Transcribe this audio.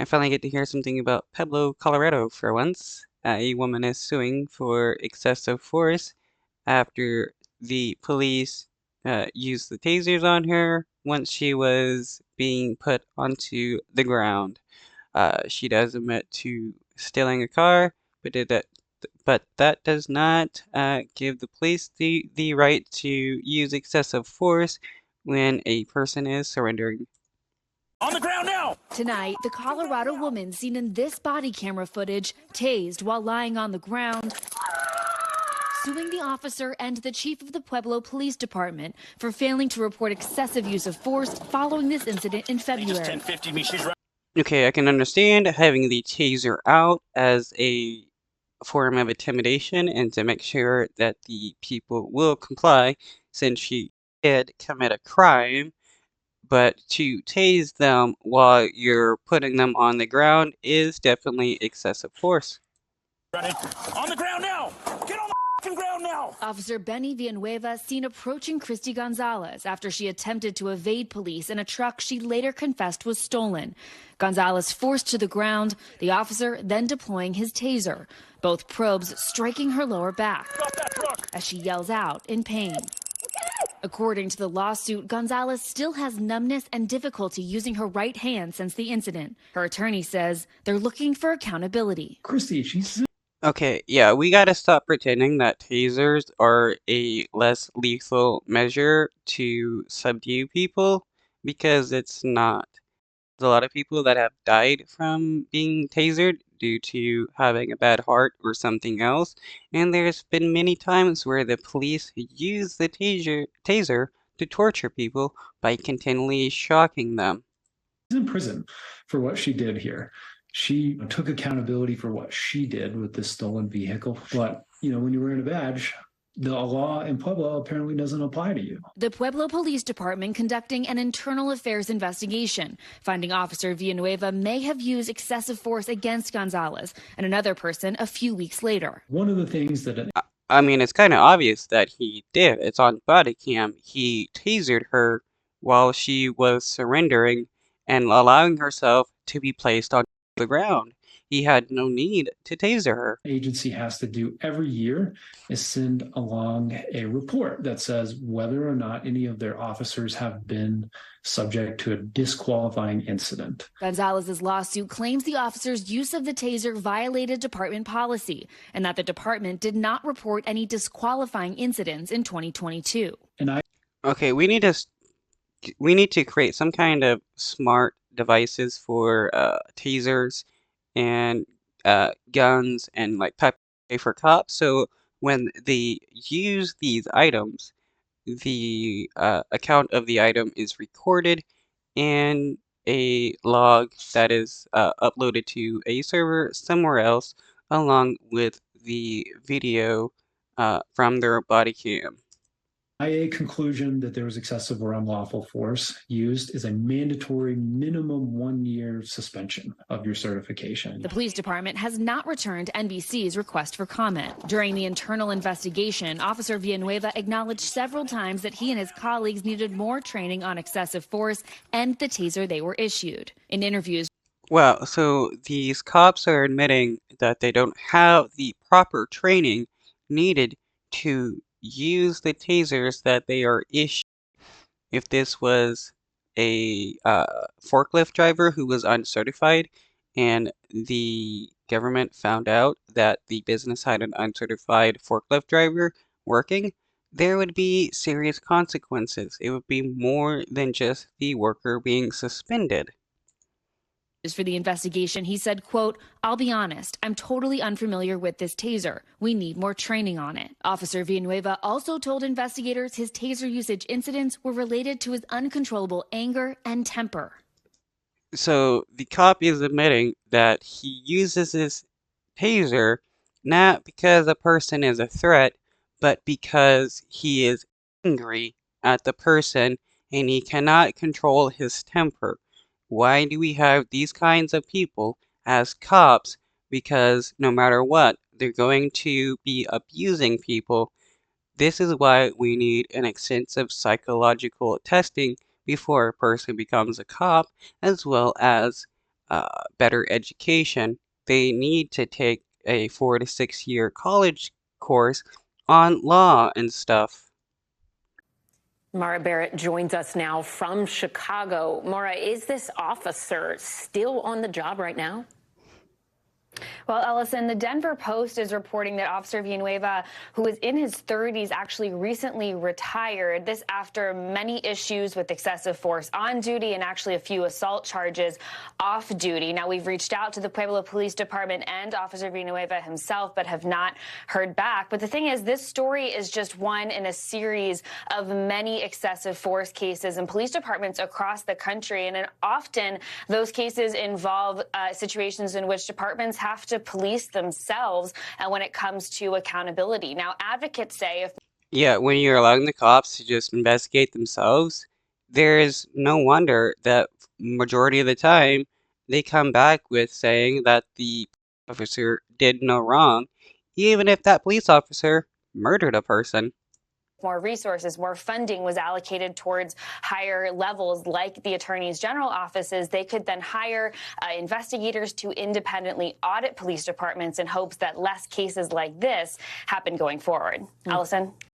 I finally get to hear something about Pueblo, Colorado for once. A woman is suing for excessive force after the police used the tasers on her once she was being put onto the ground. She does admit to stealing a car, but that does not give the police the right to use excessive force when a person is surrendering. On the ground now! Tonight, the Colorado woman seen in this body camera footage tased while lying on the ground, suing the officer and the chief of the Pueblo Police Department for failing to report excessive use of force following this incident in February. Okay, I can understand having the taser out as a form of intimidation and to make sure that the people will comply since she did commit a crime. But to tase them while you're putting them on the ground is definitely excessive force. Running. On the ground now! Get on the ground now! Officer Benny Villanueva seen approaching Christy Gonzalez after she attempted to evade police in a truck she later confessed was stolen. Gonzalez forced to the ground, the officer then deploying his taser, both probes striking her lower back as she yells out in pain. According to the lawsuit, Gonzalez still has numbness and difficulty using her right hand since the incident. Her attorney says they're looking for accountability. Christy, she's Okay, yeah, we gotta stop pretending that tasers are a less lethal measure to subdue people because it's not. There's a lot of people that have died from being tasered due to having a bad heart or something else, and there's been many times where the police use the taser to torture people by continually shocking them. in prison for what she did here. She took accountability for what she did with this stolen vehicle. But, when you're wearing a badge, the law in Pueblo apparently doesn't apply to you. The Pueblo Police Department conducting an internal affairs investigation, finding Officer Villanueva may have used excessive force against Gonzalez and another person a few weeks later. One of the things that I mean, it's kind of obvious that he did. It's on body cam. He tasered her while she was surrendering and allowing herself to be placed on the ground. He had no need to taser her. agency has to do every year is send along a report that says whether or not any of their officers have been subject to a disqualifying incident. Gonzalez's lawsuit claims the officer's use of the taser violated department policy and that the department did not report any disqualifying incidents in 2022. Okay, we need to create some kind of smart devices for tasers and guns and like pepper spray for cops. So when they use these items, the account of the item is recorded in a log that is uploaded to a server somewhere else, along with the video from their body cam. IA conclusion that there was excessive or unlawful force used is a mandatory minimum 1-year suspension of your certification. The police department has not returned NBC's request for comment. During the internal investigation, Officer Villanueva acknowledged several times that he and his colleagues needed more training on excessive force and the taser they were issued. In interviews, Well, so these cops are admitting that they don't have the proper training needed to use the tasers that they are issued. If this was a forklift driver who was uncertified and the government found out that the business had an uncertified forklift driver working, there would be serious consequences. It would be more than just the worker being suspended. for the investigation, he said, quote, "I'll be honest, I'm totally unfamiliar with this taser. We need more training on it." Officer Villanueva also told investigators his taser usage incidents were related to his uncontrollable anger and temper. So the cop is admitting that he uses his taser not because a person is a threat, but because he is angry at the person and he cannot control his temper. Why do we have these kinds of people as cops? Because no matter what, they're going to be abusing people. This is why we need an extensive psychological testing before a person becomes a cop, as well as better education, they need to take a 4 to 6 year college course on law and stuff. Mara Barrett joins us now from Chicago. Mara, is this officer still on the job right now? Well, Ellison, the Denver Post is reporting that Officer Villanueva, who is in his 30s, actually recently retired. This after many issues with excessive force on duty and actually a few assault charges off duty. Now, we've reached out to the Pueblo Police Department and Officer Villanueva himself, but have not heard back. But the thing is, this story is just one in a series of many excessive force cases in police departments across the country. And often those cases involve situations in which departments have to police themselves when it comes to accountability. Now, advocates say if Yeah, when you're allowing the cops to just investigate themselves, there is no wonder that majority of the time they come back with saying that the officer did no wrong, even if that police officer murdered a person. more resources, more funding was allocated towards higher levels like the attorneys general offices, they could then hire investigators to independently audit police departments in hopes that less cases like this happen going forward. Allison?